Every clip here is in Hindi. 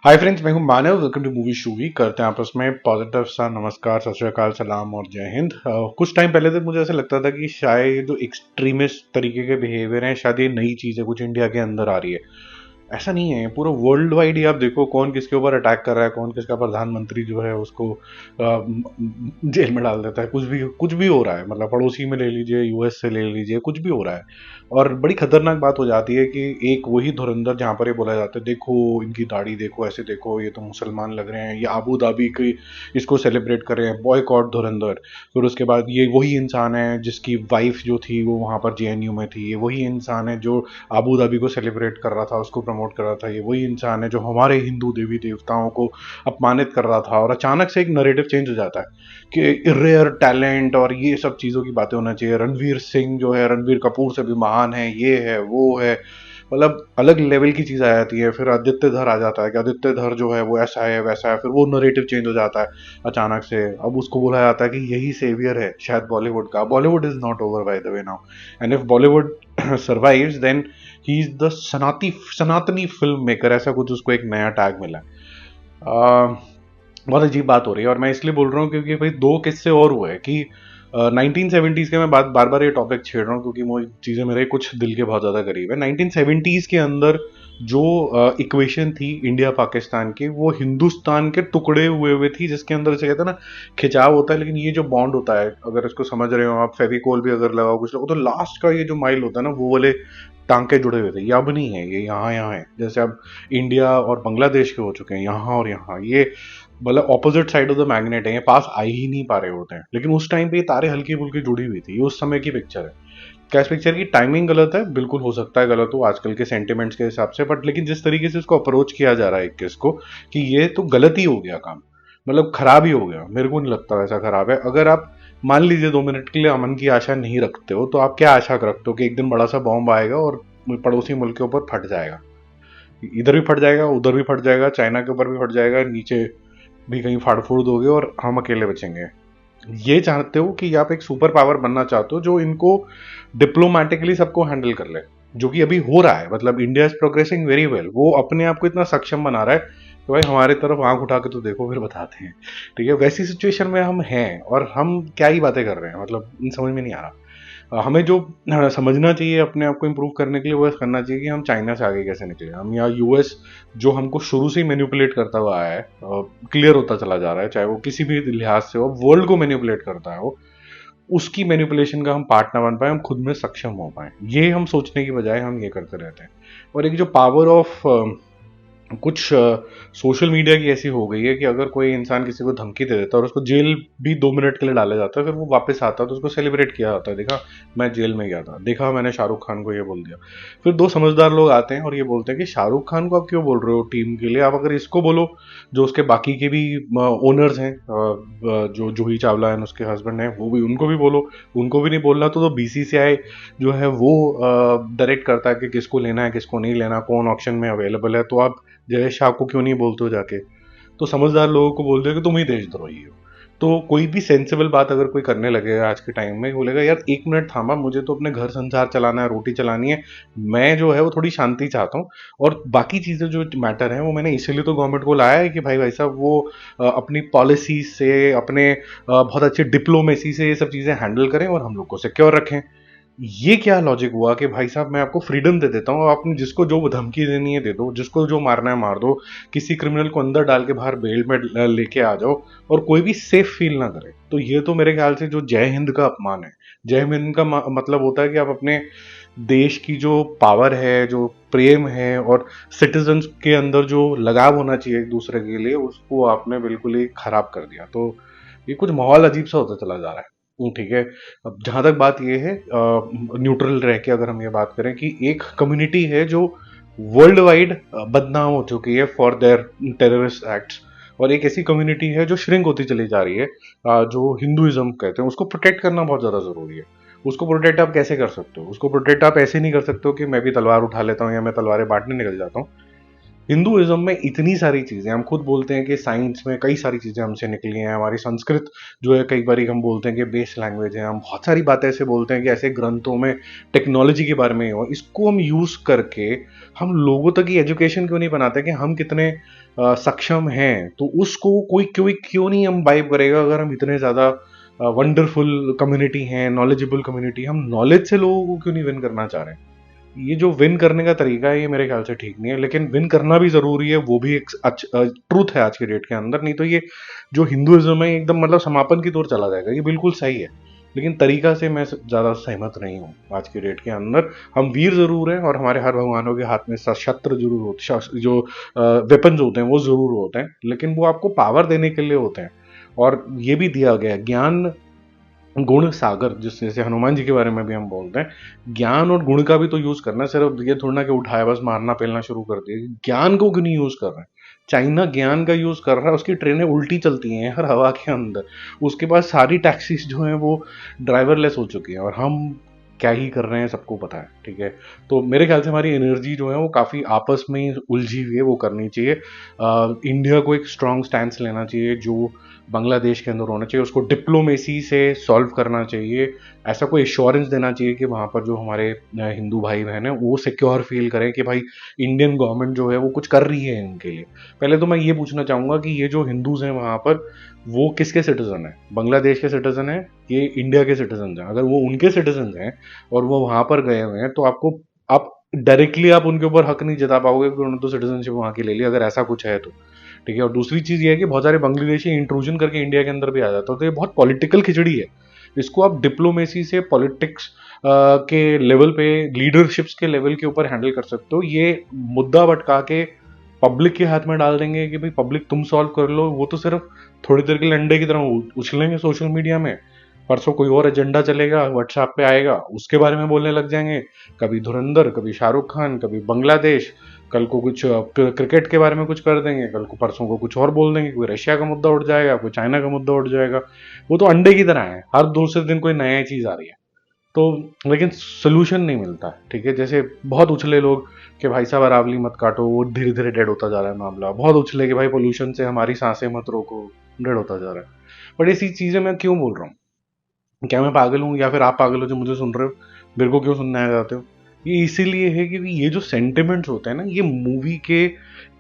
हाय फ्रेंड्स, मैं हूं मानव। वेलकम टू मूवी शूवी। करते हैं आपस में पॉजिटिव सा नमस्कार, सत श्री अकाल, सलाम और जय हिंद। कुछ टाइम पहले तक मुझे ऐसा लगता था कि शायद ये जो एक्सट्रीमिस्ट तरीके के बिहेवियर हैं, शायद ये नई चीज़ है, कुछ इंडिया के अंदर आ रही है। ऐसा नहीं है, पूरा वर्ल्ड वाइड ही आप देखो कौन किसके ऊपर अटैक कर रहा है, कौन किसका प्रधानमंत्री जो है उसको जेल में डाल देता है। कुछ भी हो रहा है, मतलब पड़ोसी में ले लीजिए, यूएस से ले लीजिए, कुछ भी हो रहा है। और बड़ी खतरनाक बात हो जाती है कि एक वही धुरंधर जहाँ पर ये बोला जाता है, देखो इनकी दाढ़ी देखो, ऐसे देखो, ये तो मुसलमान लग रहे हैं, ये आबू धाबी की इसको सेलिब्रेट कर रहे हैं, बॉयकॉट धुरंधर। फिर उसके बाद ये वही इंसान है जिसकी वाइफ जो थी वो वहाँ पर जेएनयू में थी, ये वही इंसान है जो आबू धाबी को सेलिब्रेट कर रहा था, उसको प्रमोट कर रहा था, ये वही इंसान है जो हमारे हिंदू देवी देवताओं को अपमानित कर रहा था। और अचानक से एक नरेटिव चेंज हो जाता है कि रेयर टैलेंट और ये सब चीज़ों की बातें होना चाहिए। रणवीर सिंह जो है रणवीर कपूर से भी महान है, ये है वो है, मतलब अलग लेवल की चीज़ आ जाती है। फिर आदित्य धर आ जाता है कि आदित्य धर जो है वो ऐसा है वैसा है, फिर वो नरेटिव चेंज हो जाता है अचानक से। अब उसको बोला जाता है कि यही सेवियर है शायद बॉलीवुड का। Bollywood is not over by the way now, and if Bollywood survives then he is the Sanatani film maker, ऐसा कुछ उसको एक नया टैग मिला है। बहुत अजीब बात हो रही है, और मैं इसलिए बोल रहा हूँ क्योंकि भाई दो किस्से और हुए कि 1970s के, मैं बार बार ये टॉपिक छेड़ रहा हूँ क्योंकि वो चीज़ें मेरे कुछ दिल के बहुत ज़्यादा करीब है। 1970s के अंदर जो इक्वेशन थी इंडिया पाकिस्तान की, वो हिंदुस्तान के टुकड़े हुए हुए थी, जिसके अंदर से कहते हैं ना खिंचाव होता है, लेकिन ये जो बॉन्ड होता है, अगर इसको समझ रहे हो आप, फेविकोल भी अगर लगाओ कुछ लोग, तो लास्ट का ये जो माइल होता है ना, वो वाले टांके जुड़े हुए थे। ये अब नहीं है, ये यहाँ है। जैसे अब इंडिया और बांग्लादेश के हो चुके हैं, यहाँ और यहाँ, ये मतलब opposite side of the magnet है, ये पास आ ही नहीं पा रहे होते हैं। लेकिन उस टाइम पे ये तारे हल्की फुल्की जुड़ी हुई थी। ये उस समय की पिक्चर है। क्या इस पिक्चर की टाइमिंग गलत है? बिल्कुल हो सकता है गलत हो आजकल के सेंटिमेंट्स के हिसाब से, बट लेकिन जिस तरीके से इसको अप्रोच किया जा रहा है 21 को, कि ये तो गलत ही हो गया काम, मतलब खराब ही हो गया। मेरे को नहीं लगता वैसा खराब है। अगर आप मान लीजिए 2 मिनट के लिए अमन की आशा नहीं रखते हो, तो आप क्या आशा रखते हो कि एक दिन बड़ा सा बॉम्ब आएगा और पड़ोसी मुल्क के ऊपर फट जाएगा? इधर भी फट जाएगा, उधर भी फट जाएगा, चाइना के ऊपर भी फट जाएगा, नीचे भी कहीं फाड़ फूड़ दोगे और हम अकेले बचेंगे? ये चाहते हो कि आप एक सुपर पावर बनना चाहते हो जो इनको डिप्लोमेटिकली सबको हैंडल कर ले, जो कि अभी हो रहा है। मतलब India is progressing very well. वो अपने आप को इतना सक्षम बना रहा है कि भाई हमारे तरफ आंख उठा के तो देखो, फिर बताते हैं। ठीक है, वैसी सिचुएशन में हम हैं और हम क्या ही बातें कर रहे हैं, मतलब समझ में नहीं आ रहा। हमें जो समझना चाहिए अपने आप को इम्प्रूव करने के लिए, वो करना चाहिए कि हम चाइना से आगे कैसे निकले। हम यहाँ यूएस जो हमको शुरू से ही मैनिपुलेट करता हुआ आया है, क्लियर होता चला जा रहा है, चाहे वो किसी भी लिहाज से हो, वर्ल्ड को मैनिपुलेट करता है वो, उसकी मैनिपुलेशन का हम पार्ट ना बन पाए, हम खुद में सक्षम हो पाए, ये हम सोचने की बजाय हम ये करते रहते हैं। और एक जो पावर ऑफ कुछ सोशल मीडिया की ऐसी हो गई है कि अगर कोई इंसान किसी को धमकी दे देता है और उसको जेल भी 2 मिनट के लिए डाला जाता है, फिर वो वापस आता है तो उसको सेलिब्रेट किया जाता है, देखा मैं जेल में गया था, देखा मैंने शाहरुख खान को ये बोल दिया। फिर दो समझदार लोग आते हैं और ये बोलते हैं कि शाहरुख खान को आप क्यों बोल रहे हो टीम के लिए, आप अगर इसको बोलो जो उसके बाकी के भी ओनर्स हैं, जो जूही चावला है उसके हस्बैंड हैं, वो भी, उनको भी बोलो। उनको भी नहीं बोलना तो बीसीसीआई जो है वो डायरेक्ट करता है कि किसको लेना है किसको नहीं लेना, कौन ऑप्शन में अवेलेबल है, तो आप जयेश शाह को क्यों नहीं बोलते हो जाके? तो समझदार लोगों को बोल दो कि तुम ही देशद्रोही हो। तो कोई भी सेंसिबल बात अगर कोई करने लगेगा आज के टाइम में, बोलेगा यार एक मिनट थामा, मुझे तो अपने घर संसार चलाना है, रोटी चलानी है, मैं जो है वो थोड़ी शांति चाहता हूँ। और बाकी चीज़ें जो मैटर है वो मैंने इसीलिए तो गवर्नमेंट को लाया है कि भाई साहब वो अपनी पॉलिसी से, अपने बहुत अच्छे डिप्लोमेसी से ये सब चीज़ें हैंडल करें और हम लोग को सिक्योर रखें। ये क्या लॉजिक हुआ कि भाई साहब मैं आपको फ्रीडम दे देता हूँ, आपने जिसको जो धमकी देनी है दे दो, जिसको जो मारना है मार दो, किसी क्रिमिनल को अंदर डाल के बाहर बेल में लेके आ जाओ, और कोई भी सेफ फील ना करे। तो ये तो मेरे ख्याल से जो जय हिंद का अपमान है। जय हिंद का मतलब होता है कि आप अपने देश की जो पावर है, जो प्रेम है, और सिटीजन्स के अंदर जो लगाव होना चाहिए एक दूसरे के लिए, उसको आपने बिल्कुल ही खराब कर दिया। तो ये कुछ माहौल अजीब सा होता चला जा रहा है। ठीक है। अब जहाँ तक बात ये है, न्यूट्रल रह के अगर हम ये बात करें कि एक कम्युनिटी है जो वर्ल्ड वाइड बदनाम हो चुकी है फॉर देयर टेररिस्ट एक्ट्स, और एक ऐसी कम्युनिटी है जो श्रिंक होती चली जा रही है, जो हिंदुइज्म कहते हैं, उसको प्रोटेक्ट करना बहुत ज़्यादा ज़रूरी है। उसको प्रोटेक्ट आप कैसे कर सकते हो? उसको प्रोटेक्ट आप ऐसे नहीं कर सकते हो कि मैं भी तलवार उठा लेता हूँ या मैं तलवारें बांटने निकल जाता हूँ। हिंदुइज्म में इतनी सारी चीजें, हम खुद बोलते हैं कि साइंस में कई सारी चीजें हमसे निकली हैं, हमारी संस्कृत जो है कई बार हम बोलते हैं कि बेस्ट लैंग्वेज है, हम बहुत सारी बातें ऐसे बोलते हैं कि ऐसे ग्रंथों में टेक्नोलॉजी के बारे में हो, इसको हम यूज करके हम लोगों तक ये एजुकेशन क्यों नहीं बनाते कि हम कितने सक्षम हैं। तो उसको कोई क्यों क्यों नहीं हम वाइब करेगा अगर हम इतने ज्यादा वंडरफुल कम्युनिटी हैं, नॉलेजेबल कम्युनिटी, हम नॉलेज से लोगों को क्यों नहीं विन करना चाह रहे हैं। ये जो विन करने का तरीका है ये मेरे ख्याल से ठीक नहीं है, लेकिन विन करना भी जरूरी है, वो भी एक ट्रूथ है आज के डेट के अंदर। नहीं तो ये जो हिंदुइज्म है एकदम मतलब समापन की ओर चला जाएगा, ये बिल्कुल सही है, लेकिन तरीका से मैं ज्यादा सहमत नहीं हूँ। आज के डेट के अंदर हम वीर जरूर हैं और हमारे हर भगवानों के हाथ में शस्त्र जरूर होते, जो वेपन्स होते हैं वो जरूर होते हैं, लेकिन वो आपको पावर देने के लिए होते हैं। और ये भी दिया गया ज्ञान गुण सागर, जिस जैसे हनुमान जी के बारे में भी हम बोलते हैं, ज्ञान और गुण का भी तो यूज करना है, सिर्फ ये थोड़ा ना कि उठाया बस मारना पेलना शुरू कर दिया। ज्ञान को क्यों नहीं यूज कर रहे हैं? चाइना ज्ञान का यूज कर रहा है, उसकी ट्रेनें उल्टी चलती हैं हर हवा के अंदर, उसके पास सारी टैक्सीज जो हैं वो ड्राइवरलेस हो चुकी हैं, और हम क्या ही कर रहे हैं सबको पता है। ठीक है, तो मेरे ख्याल से हमारी एनर्जी जो है वो काफी आपस में ही उलझी हुई है, वो करनी चाहिए। इंडिया को एक स्ट्रांग स्टैंड लेना चाहिए, जो बांग्लादेश के अंदर होना चाहिए उसको डिप्लोमेसी से सॉल्व करना चाहिए। ऐसा कोई एश्योरेंस देना चाहिए कि वहाँ पर जो हमारे हिंदू भाई बहन हैं वो सिक्योर फील करें कि भाई इंडियन गवर्नमेंट जो है वो कुछ कर रही है इनके लिए। पहले तो मैं ये पूछना चाहूँगा कि ये जो हिंदूज हैं वहाँ पर, वो किसके सिटीजन हैं? बांग्लादेश के सिटीजन हैं, ये इंडिया के सिटीजन हैं? अगर वो उनके सिटीजन हैं और वो वहाँ पर गए हुए हैं, तो आपको आप डायरेक्टली आप उनके ऊपर हक नहीं जता पाओगे कि उन्होंने तो सिटीजनशिप वहाँ की ले ली, अगर ऐसा कुछ है तो। ठीक है, और दूसरी चीज ये है कि बहुत सारे बांग्लादेशी इंट्रूजन करके इंडिया के अंदर भी आ जाते हैं, तो ये बहुत पॉलिटिकल खिचड़ी है। इसको आप डिप्लोमेसी से पॉलिटिक्स के लेवल पे, लीडरशिप्स के लेवल के ऊपर हैंडल कर सकते हो। ये मुद्दा भटका के पब्लिक के हाथ में डाल देंगे कि भाई पब्लिक तुम सॉल्व कर लो, वो तो सिर्फ थोड़ी देर के लिए अंडे की तरह उछलेंगे सोशल मीडिया में, परसों कोई और एजेंडा चलेगा व्हाट्सएप पे आएगा, उसके बारे में बोलने लग जाएंगे। कभी धुरंधर, कभी शाहरुख खान, कभी बांग्लादेश, कल को कुछ क्रिकेट के बारे में कुछ कर देंगे, कल को परसों को कुछ और बोल देंगे, कोई रशिया का मुद्दा उठ जाएगा, कोई चाइना का मुद्दा उठ जाएगा। वो तो अंडे की तरह है, हर दूसरे दिन कोई नया चीज आ रही है। तो लेकिन सोल्यूशन नहीं मिलता है। ठीक है, जैसे बहुत उछले लोग कि भाई साहब अरावली मत काटो, वो धीरे धीरे डेड होता जा रहा है मामला, बहुत उछले कि भाई पोल्यूशन से हमारी सांसें मत रोको, डेड होता जा रहा है। बट ऐसी चीजें मैं क्यों बोल रहा हूँ? क्या मैं पागल हूँ या फिर आप पागल हो जो मुझे सुन रहे हो? मेरे को क्यों सुनने आ जाते हो? ये इसीलिए है क्योंकि ये जो सेंटिमेंट्स होते हैं ना, ये मूवी के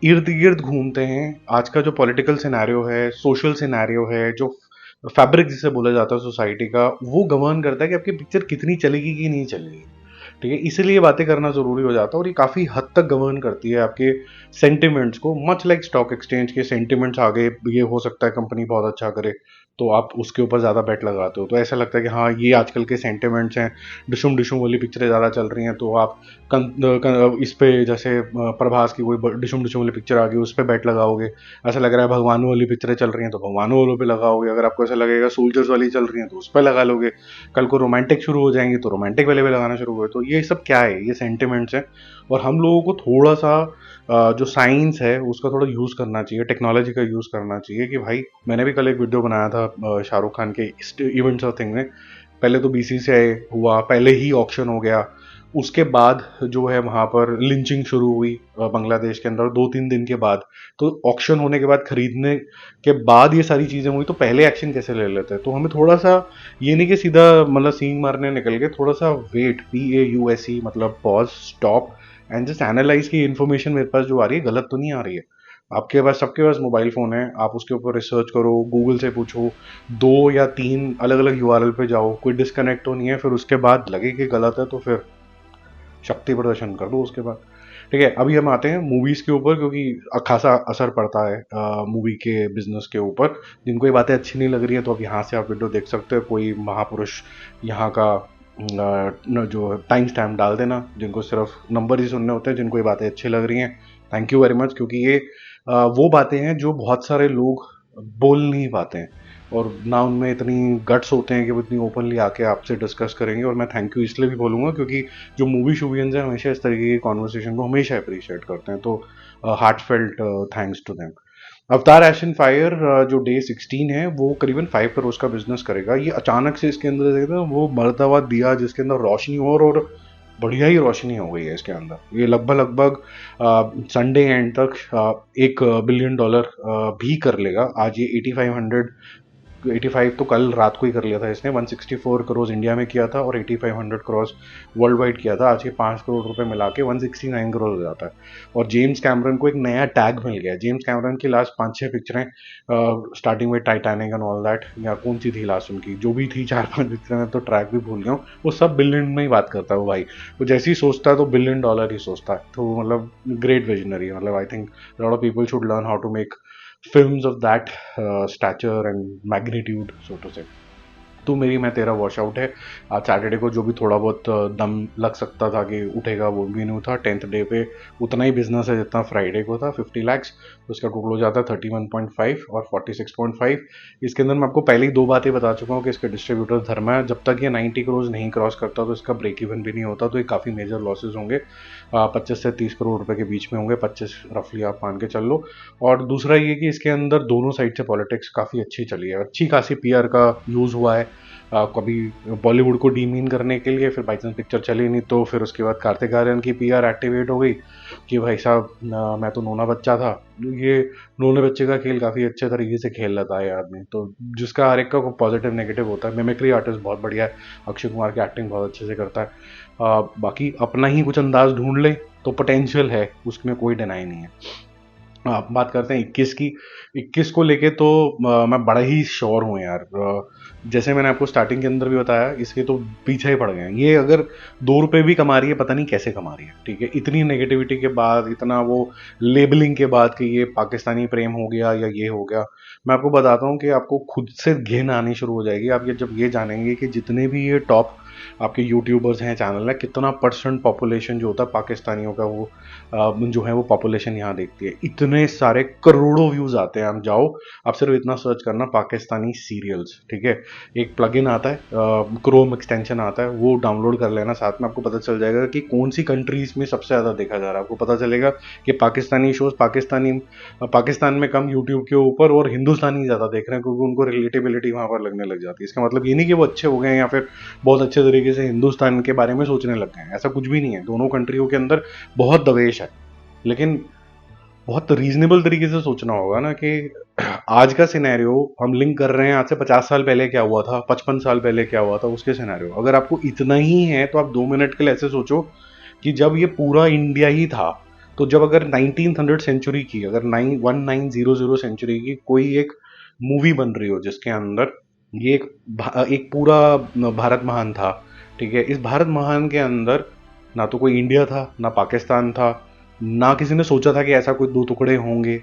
इर्द गिर्द घूमते हैं। आज का जो पॉलिटिकल सिनेरियो है, सोशल सिनेरियो है, जो फैब्रिक जिसे बोला जाता है सोसाइटी का, वो गवर्न करता है कि आपकी पिक्चर कितनी चलेगी कि नहीं चलेगी। ठीक है, इसीलिए बातें करना जरूरी हो जाता है, और ये काफी हद तक गवर्न करती है आपके सेंटिमेंट्स को। मच लाइक स्टॉक एक्सचेंज के सेंटिमेंट्स आगे, ये हो सकता है कंपनी बहुत अच्छा करे तो आप उसके ऊपर ज्यादा बेट लगाते हो, तो ऐसा लगता है कि हाँ ये आजकल के सेंटिमेंट्स हैं, डिशुम डिशुम वाली पिक्चरें ज्यादा चल रही हैं, तो आप इस पे जैसे प्रभास की कोई डिशुम डिशुम वाली पिक्चर आ गई उस पर बेट लगाओगे। ऐसा लग रहा है भगवानों वाली पिक्चरें चल रही हैं तो भगवानों वालों पे लगाओगे। अगर आपको ऐसा लगेगा सोल्जर्स वाली चल रही हैं तो उस पर लगा लोगे। कल को रोमांटिक शुरू हो जाएंगे तो रोमांटिक वाले पे लगाना शुरू हो। तो ये सब क्या है? ये सेंटिमेंट्स हैं, और हम लोगों को थोड़ा सा जो साइंस है उसका थोड़ा यूज करना चाहिए, टेक्नोलॉजी का यूज करना चाहिए। कि भाई मैंने भी कल एक वीडियो बनाया था शाहरुख खान के इवेंट्स और थिंग में। पहले तो बीसीसीआई हुआ, पहले ही ऑक्शन हो गया, उसके बाद जो है वहां पर लिंचिंग शुरू हुई बांग्लादेश के अंदर 2-3 दिन के बाद। तो ऑक्शन होने के बाद, खरीदने के बाद ये सारी चीजें हुई, तो पहले एक्शन कैसे ले लेते हैं? तो हमें थोड़ा सा ये नहीं कि सीधा मतलब सीन मारने निकल गए, थोड़ा सा वेट, PAUSE मतलब pause, stop and just analyse की इन्फॉर्मेशन मेरे पास जो आ रही है गलत तो नहीं आ रही है। आपके पास, सबके पास मोबाइल फोन है, आप उसके ऊपर रिसर्च करो, गूगल से पूछो, 2 या 3 अलग अलग यूआरएल पे जाओ, कोई डिस्कनेक्ट तो नहीं है, फिर उसके बाद लगे कि गलत है तो फिर शक्ति प्रदर्शन कर दो उसके बाद। ठीक है, अभी हम आते हैं मूवीज के ऊपर, क्योंकि खासा असर पड़ता है मूवी के बिजनेस के ऊपर। जिनको ये बातें अच्छी नहीं लग रही है तो अब यहाँ से आप वीडियो देख सकते हो। कोई महापुरुष यहाँ का जो टाइम स्टैम्प डाल देना, जिनको सिर्फ नंबर ही सुनने होते हैं, जिनको ये बातें अच्छी लग रही हैं, थैंक यू वेरी मच। क्योंकि ये वो बातें हैं जो बहुत सारे लोग बोल नहीं पाते हैं, और ना उनमें इतनी गट्स होते हैं कि वो इतनी ओपनली आके आपसे डिस्कस करेंगे। और मैं थैंक यू इसलिए भी बोलूँगा क्योंकि जो मूवी शूवियंस हैं हमेशा इस तरीके की कॉन्वर्सेशन को हमेशा अप्रिशिएट करते हैं, तो हार्टफेल्ट थैंक्स टू देम। अवतार एशन फायर जो डे 16 है वो करीबन 5 करोड़ का बिजनेस करेगा। ये अचानक से इसके अंदर देखते हैं वो मरता हुआ दिया जिसके अंदर रोशनी और बढ़िया ही रोशनी हो गई है इसके अंदर। ये लगभग लगभग संडे एंड तक $1 बिलियन भी कर लेगा। आज ये 85 तो कल रात को ही कर लिया था इसने। 164 करोड़ इंडिया में किया था और 8500 करोड़ वर्ल्ड वाइड किया था। आज ये 5 करोड़ रुपए मिला के 169 करोड़ हो जाता है। और जेम्स कैमरन को एक नया टैग मिल गया। जेम्स कैमरन की लास्ट 5-6 पिक्चरें, स्टार्टिंग में टाइटैनिक एंड ऑल दैट, या कौन सी थी लास्ट उनकी, जो भी थी 4-5 पिक्चरें, मैं तो ट्रैक भी भूल गया हूँ, वो सब बिलियन में ही बात करता है वो भाई। वो जैसे ही सोचता है तो $1 बिलियन ही सोचता है। तो मतलब ग्रेट विजनरी। मतलब I think lot of people should learn how to make films of that stature and magnitude, so to say। तू मेरी मैं तेरा वॉश आउट है। आज सैटरडे को जो भी थोड़ा बहुत दम लग सकता था कि उठेगा, वो भी नहीं उठा। 10th डे पे उतना ही बिजनेस है जितना फ्राइडे को था, 50 lakhs। तो उसका टोटल हो जाता है 31.5 और 46.5। इसके अंदर मैं आपको पहले ही दो बातें बता चुका हूँ कि इसके डिस्ट्रीब्यूटर धर्मा है। जब तक ये 90 करोड़ नहीं क्रॉस करता तो इसका ब्रेक इवन भी नहीं होता। तो ये काफ़ी मेजर लॉसेज होंगे। 25 से 30 करोड़ रुपए के बीच में होंगे, 25 रफली आप मान के चल लो। और दूसरा ये कि इसके अंदर दोनों साइड से पॉलिटिक्स काफ़ी अच्छी चली है, अच्छी खासी पीआर का यूज़ हुआ है। कभी बॉलीवुड को डीमीन करने के लिए, फिर बाई चांस पिक्चर चली नहीं तो फिर उसके बाद कार्तिक आर्यन की पीआर एक्टिवेट हो गई कि भाई साहब मैं तो नोना बच्चा था। ये नोने बच्चे का खेल काफ़ी अच्छे तरीके से खेल लेता है आदमी। तो जिसका हर एक का पॉजिटिव नेगेटिव होता है। मिमिक्री आर्टिस्ट बहुत बढ़िया है, अक्षय कुमार की एक्टिंग बहुत अच्छे से करता है। बाकी अपना ही कुछ अंदाज ढूंढ ले तो पोटेंशियल है, उसमें कोई डिनाई नहीं है। आप बात करते हैं 21 की। 21 को लेके तो मैं बड़ा ही श्योर हूँ यार। जैसे मैंने आपको स्टार्टिंग के अंदर भी बताया, इसके तो पीछे ही पड़ गए हैं। ये अगर $2 भी कमा रही है, पता नहीं कैसे कमा रही है, ठीक है। इतनी नेगेटिविटी के बाद, इतना वो लेबलिंग के बाद कि ये पाकिस्तानी प्रेम हो गया या ये हो गया, मैं आपको बताता हूँ कि आपको खुद से घिन आनी शुरू हो जाएगी। आप ये जब ये जानेंगे कि जितने भी ये टॉप आपके यूट्यूबर्स हैं, चैनल है, कितना परसेंट पॉपुलेशन जो होता है पाकिस्तानियों का, वो जो है वो पॉपुलेशन यहाँ देखती है। इतने सारे करोड़ों व्यूज आते हैं। आप जाओ, आप सिर्फ इतना सर्च करना पाकिस्तानी सीरियल्स, ठीक है। एक प्लगइन आता है, क्रोम एक्सटेंशन आता है, वो डाउनलोड कर लेना। साथ में आपको पता चल जाएगा कि कौन सी कंट्रीज में सबसे ज़्यादा देखा जा रहा है। आपको पता चलेगा कि पाकिस्तानी शोज पाकिस्तान में कम, यूट्यूब के ऊपर, और हिंदुस्तानी ज़्यादा देख रहे हैं क्योंकि उनको रिलेटेबिलिटी वहाँ पर लगने लग जाती है। इसका मतलब ये नहीं कि वो अच्छे हो गए हैं या फिर बहुत अच्छे तरीके से हिंदुस्तान के बारे में सोचने लग गए हैं। ऐसा कुछ भी नहीं है। दोनों कंट्रियों के अंदर बहुत दवेश है, लेकिन बहुत रीजनेबल तरीके से सोचना होगा ना कि आज का सिनेरियो हम लिंक कर रहे हैं आज से 50 साल पहले क्या हुआ था, 55 साल पहले क्या हुआ था, उसके सिनेरियो। अगर आपको इतना ही है तो आप 2 मिनट के लिए ऐसे सोचो कि जब ये पूरा इंडिया ही था, तो जब अगर 1900 सेंचुरी की, अगर 1900 सेंचुरी की कोई एक मूवी बन रही हो जिसके अंदर ये एक पूरा भारत महान था, ठीक है। इस भारत महान के अंदर ना तो कोई इंडिया था, ना पाकिस्तान था, ना किसी ने सोचा था कि ऐसा कोई दो टुकड़े होंगे।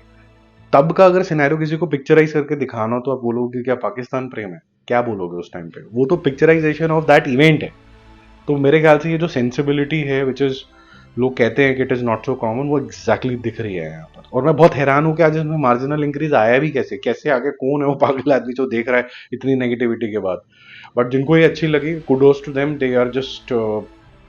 तब का अगर सिनेरियो किसी को पिक्चराइज करके दिखाना हो तो आप बोलोगे कि क्या पाकिस्तान प्रेम है? क्या बोलोगे उस टाइम पे? वो तो पिक्चराइजेशन ऑफ दैट इवेंट है। तो मेरे ख्याल से ये जो सेंसिबिलिटी है, विच इज, लोग कहते हैं कि it is not so common, वो एग्जैक्टली दिख रही है यहाँ पर। और मैं बहुत हैरान हूँ कि आज इसमें मार्जिनल इंक्रीज आया भी कैसे, कैसे आगे, कौन है वो पागल आदमी जो देख रहा है इतनी नेगेटिविटी के बाद। बट जिनको ये अच्छी लगी, kudos to them, they are just,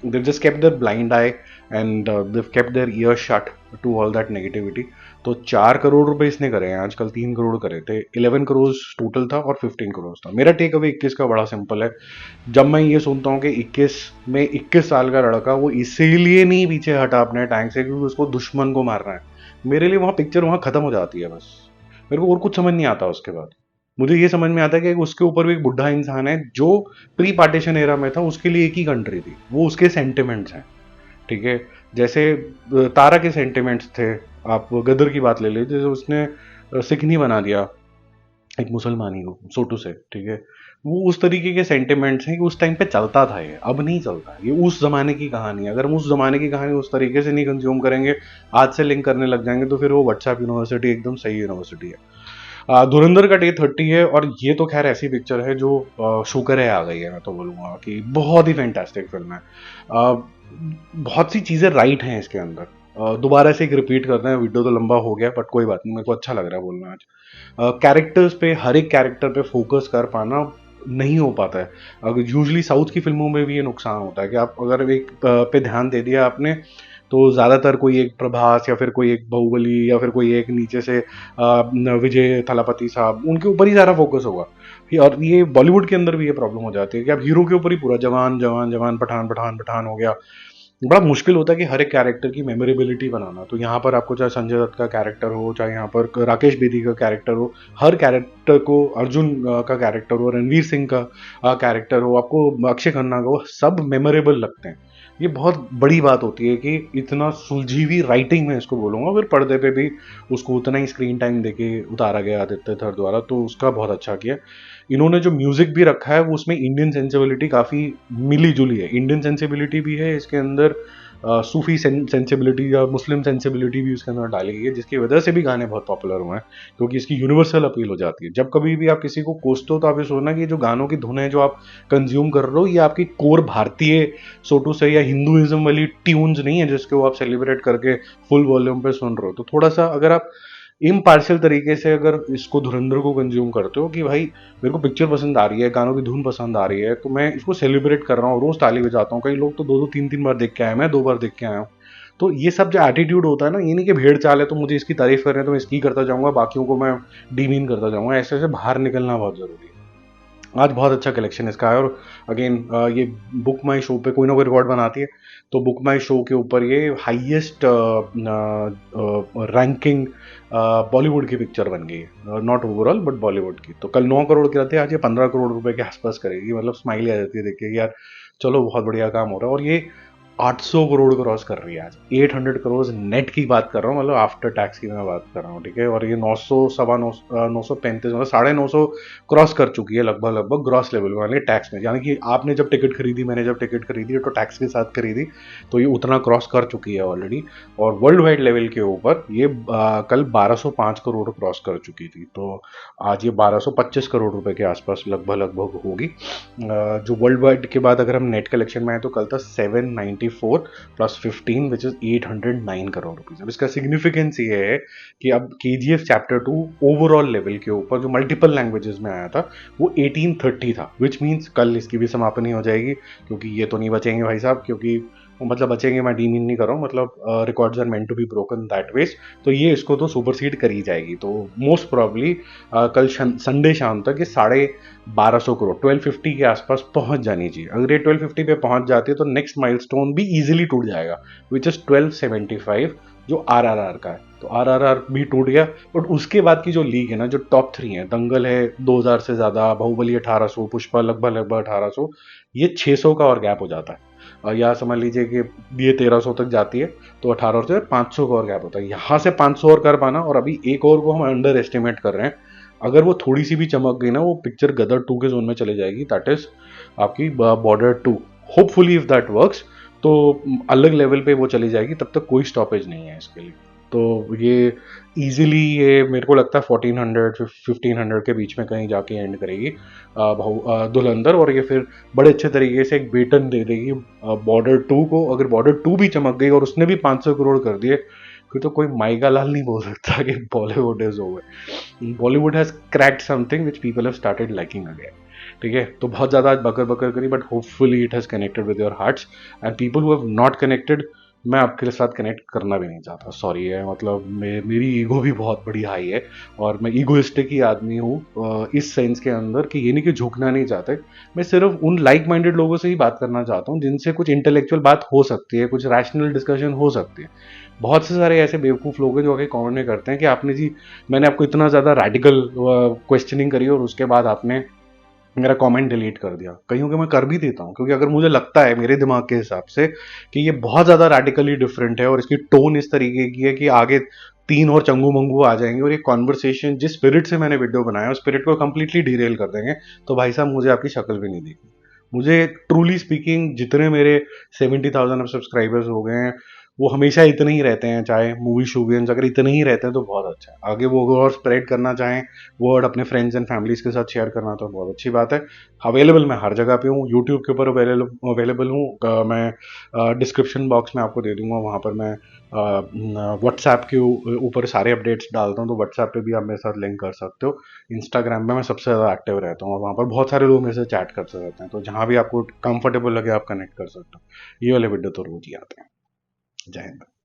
they've just kept their blind eye and they've kept their ear shut to all that negativity। तो 4 करोड़ रुपए इसने करे हैं, आजकल 3 करोड़ करे थे। 11 करोड़ टोटल था और 15 करोड़ था। मेरा टेक अवे 21 का बड़ा सिंपल है। जब मैं ये सुनता हूँ कि 21 साल का लड़का वो इसीलिए नहीं पीछे हटा अपने टैंक से क्योंकि उसको दुश्मन को मारना है, मेरे लिए वहाँ पिक्चर वहाँ खत्म हो जाती है बस। मेरे को और कुछ समझ नहीं आता उसके बाद। मुझे ये समझ में आता है कि उसके ऊपर भी एक बुढ़ा इंसान है जो प्री पार्टीशन एरा में था, उसके लिए एक ही कंट्री थी, वो उसके सेंटिमेंट्स हैं, ठीक है। जैसे तारा के सेंटिमेंट्स थे। आप गदर की बात ले लीजिए, जैसे उसने सिख नहीं बना दिया एक मुसलमानी को, सो टू से, ठीक है। वो उस तरीके के सेंटिमेंट्स हैं कि उस टाइम पे चलता था, ये अब नहीं चलता। ये उस जमाने की कहानी है। अगर हम उस जमाने की कहानी उस तरीके से नहीं कंज्यूम करेंगे, आज से लिंक करने लग जाएंगे, तो फिर वो व्हाट्सएप यूनिवर्सिटी एकदम सही यूनिवर्सिटी है। धुरंधर का डे 30 है, और ये तो खैर ऐसी पिक्चर है जो शुक्र है आ गई है। मैं तो बोलूँगा कि बहुत ही फैंटास्टिक फिल्म है। बहुत सी चीज़ें राइट हैं इसके अंदर। दोबारा से एक रिपीट करते हैं, वीडियो तो लंबा हो गया, बट कोई बात नहीं, मेरे को अच्छा लग रहा है बोलना आज। कैरेक्टर्स पे, हर एक कैरेक्टर पे फोकस कर पाना नहीं हो पाता है। अगर यूजली साउथ की फिल्मों में भी ये नुकसान होता है कि आप अगर एक पे ध्यान दे दिया आपने, तो ज़्यादातर कोई एक प्रभास या फिर कोई एक बाहुबली या फिर कोई एक नीचे से विजय थलापति साहब, उनके ऊपर ही ज़्यादा फोकस होगा। और ये बॉलीवुड के अंदर भी ये प्रॉब्लम हो जाती है कि आप हीरो के ऊपर ही पूरा जवान जवान जवान पठान पठान पठान हो गया, बड़ा मुश्किल होता है कि हर एक कैरेक्टर की मेमोरेबिलिटी बनाना। तो यहाँ पर आपको चाहे संजय दत्त का कैरेक्टर हो, चाहे यहाँ पर राकेश बेदी का कैरेक्टर हो, हर कैरेक्टर को, अर्जुन का कैरेक्टर हो, रणवीर सिंह का कैरेक्टर हो, आपको अक्षय खन्ना का हो, सब मेमोरेबल लगते हैं। ये बहुत बड़ी बात होती है कि इतना सुलझी हुई राइटिंग में इसको बोलूंगा, फिर पर्दे पे भी उसको उतना ही स्क्रीन टाइम देके उतारा गया आदित्य थर द्वारा, तो उसका बहुत अच्छा किया। इन्होंने जो म्यूजिक भी रखा है वो उसमें इंडियन सेंसिबिलिटी काफ़ी मिली जुली है, इंडियन सेंसिबिलिटी भी है इसके अंदर, सूफी सेंसिबिलिटी या मुस्लिम सेंसिबिलिटी भी उसके अंदर डाली गई है, जिसकी वजह से भी गाने बहुत पॉपुलर हुए हैं, क्योंकि इसकी यूनिवर्सल अपील हो जाती है। जब कभी भी आप किसी को कोसते हो तो आप ये सोचना कि जो गानों की धुन है जो आप कंज्यूम कर रहे हो, ये आपकी कोर भारतीय सोटू से या हिंदुइज्म वाली ट्यून्स नहीं है जिसको आप सेलिब्रेट करके फुल वॉल्यूम पे सुन रहे हो। तो थोड़ा सा अगर आप इम्पार्शियल तरीके से अगर इसको धुरंधर को कंज्यूम करते हो कि भाई मेरे को पिक्चर पसंद आ रही है, गानों की धुन पसंद आ रही है, तो मैं इसको सेलिब्रेट कर रहा हूँ, रोज ताली बजाता हूँ, कई लोग तो 2-2 3-3 बार देख के आए, मैं 2 बार देख के आया हूँ। तो ये सब जो एटीट्यूड होता है ना, ये नहीं कि भेड़ चाल है तो मुझे इसकी तारीफ कर रहे हैं तो मैं इसकी करता जाऊंगा, बाकियों को मैं डीमीन करता जाऊंगा, ऐसे ऐसे बाहर निकलना बहुत जरूरी है। आज बहुत अच्छा कलेक्शन इसका है। और अगेन ये बुक माई शो पे कोई ना कोई रिकॉर्ड बनाती है, तो बुक माई शो के ऊपर ये हाईएस्ट रैंकिंग बॉलीवुड की पिक्चर बन गई है, नॉट ओवरऑल बट बॉलीवुड की। तो कल 9 करोड़ की रहती है, आज ये 15 करोड़ रुपए के आसपास करेगी, मतलब स्माइली आ जाती है देख के यार चलो बहुत बढ़िया काम हो रहा है। और ये 800 करोड़ क्रॉस कर रही है आज, 800 करोड़ नेट की बात कर रहा हूँ, मतलब आफ्टर टैक्स की मैं बात कर रहा हूँ, ठीक है। और ये 900 सवा 935 मतलब 950 क्रॉस कर चुकी है लगभग लगभग ग्रॉस लेवल में, यानी टैक्स में, यानी कि आपने जब टिकट खरीदी, मैंने जब टिकट खरीदी तो टैक्स के साथ खरीदी, तो ये उतना क्रॉस कर चुकी है ऑलरेडी। और वर्ल्ड वाइड लेवल के ऊपर ये कल 1205 करोड़ क्रॉस कर चुकी थी, तो आज ये 1225 करोड़ रुपए के आसपास लगभग लगभग होगी। जो वर्ल्ड वाइड के बाद अगर हम नेट कलेक्शन में आए तो कल था 794 plus 15 which is 809 crore rupees. अब इसका सिग्निफिकेंस ये है कि अब KGF चैप्टर 2 ओवरऑल लेवल के ऊपर जो मल्टीपल लैंग्वेजेस में आया था वो 1830 था, विच मीन्स कल इसकी भी समापनी हो जाएगी, क्योंकि ये तो नहीं बचेंगे भाई साहब, क्योंकि मतलब बचेंगे मैं डीमीन नहीं कर रहा हूँ, मतलब records are meant to be broken that ways, तो ये इसको तो सुपरसीड कर ही जाएगी। तो मोस्ट प्रॉब्ली कल संडे शाम तक ये 1250 करोड़ 1250 के आसपास पहुंच जानी चाहिए। अगर ये 1250 पे पहुंच जाती है तो नेक्स्ट माइलस्टोन भी इजीली टूट जाएगा, विच इज 1275 जो RRR का है। तो RRR भी टूट गया, बट उसके बाद की जो लीग है ना, जो टॉप 3 है, दंगल है 2000 से ज्यादा, बाहुबली 1800, पुष्पा लगभग लगभग 1800, ये 600 का और गैप हो जाता है। या समझ लीजिए कि ये 1300 तक जाती है, तो 1800 से 500 का और गैप होता है। यहाँ से 500 और कर पाना, और अभी एक और को हम अंडर एस्टिमेट कर रहे हैं, अगर वो थोड़ी सी भी चमक गई ना, वो पिक्चर गदर 2 के जोन में चले जाएगी, दैट इज आपकी border 2। Hopefully if that works तो अलग लेवल पे वो चली जाएगी, तब तक कोई स्टॉपेज नहीं है इसके लिए। तो ये इजीली ये मेरे को लगता है 1400 1500 के बीच में कहीं जाके एंड करेगी धुलंधर, और ये फिर बड़े अच्छे तरीके से एक बेटन दे देगी बॉर्डर 2 को। अगर बॉर्डर 2 भी चमक गई और उसने भी 500 करोड़ कर दिए, फिर तो कोई माइका लाल नहीं बोल सकता कि Bollywood is over. Bollywood has cracked something which people have started liking again, ठीक है। तो बहुत ज़्यादा आज बकर बकर करी, but hopefully it has connected with your hearts and people who have not connected, मैं आपके साथ कनेक्ट करना भी नहीं चाहता, सॉरी है, मतलब मेरी ईगो भी बहुत बड़ी हाई है, और मैं ईगोइस्टिक ही आदमी हूँ इस सेंस के अंदर कि ये नहीं कि झुकना नहीं चाहते, मैं सिर्फ उन लाइक माइंडेड लोगों से ही बात करना चाहता हूँ जिनसे कुछ इंटेलेक्चुअल बात हो सकती है, कुछ रैशनल डिस्कशन हो सकती है। बहुत से सारे ऐसे बेवकूफ़ लोग हैं जो आके कॉमेंट में करते हैं कि आपने जी, मैंने आपको इतना ज़्यादा रेडिकल क्वेश्चनिंग करी और उसके बाद आपने मेरा कमेंट डिलीट कर दिया। कहीं कि मैं कर भी देता हूँ, क्योंकि अगर मुझे लगता है मेरे दिमाग के हिसाब से कि ये बहुत ज़्यादा रेडिकली डिफरेंट है और इसकी टोन इस तरीके की है कि आगे 3 और चंगू मंगू आ जाएंगे और ये कॉन्वर्सेशन जिस स्पिरिट से मैंने वीडियो बनाया उस स्पिरिट को कंप्लीटली डिरेल कर देंगे, तो भाई साहब मुझे आपकी शक्ल भी नहीं दिखी। मुझे ट्रूली स्पीकिंग जितने मेरे 70,000 सब्सक्राइबर्स हो गए हैं, वो हमेशा इतने ही रहते हैं, चाहे मूवी शूवियंस अगर इतने ही रहते हैं तो बहुत अच्छा है। आगे वो और स्प्रेड करना चाहें वर्ड अपने फ्रेंड्स एंड फैमिलीज के साथ शेयर करना तो बहुत अच्छी बात है। अवेलेबल मैं हर जगह पे हूँ, यूट्यूब के ऊपर अवेलेबल हूँ, मैं डिस्क्रिप्शन बॉक्स में आपको दे दूंगा, वहाँ पर मैं व्हाट्सएप के ऊपर सारे अपडेट्स डालता हूँ, तो व्हाट्सएप पे भी आप मेरे साथ लिंक कर सकते हो। इंस्टाग्राम में मैं सबसे ज़्यादा एक्टिव रहता हूँ और वहाँ पर बहुत सारे लोग मेरे से चैट करते रहते हैं, तो जहाँ भी आपको कंफर्टेबल लगे आप कनेक्ट कर सकते हो। ये वाले वीडियो तो रोज ही आते हैं। जय हिंद।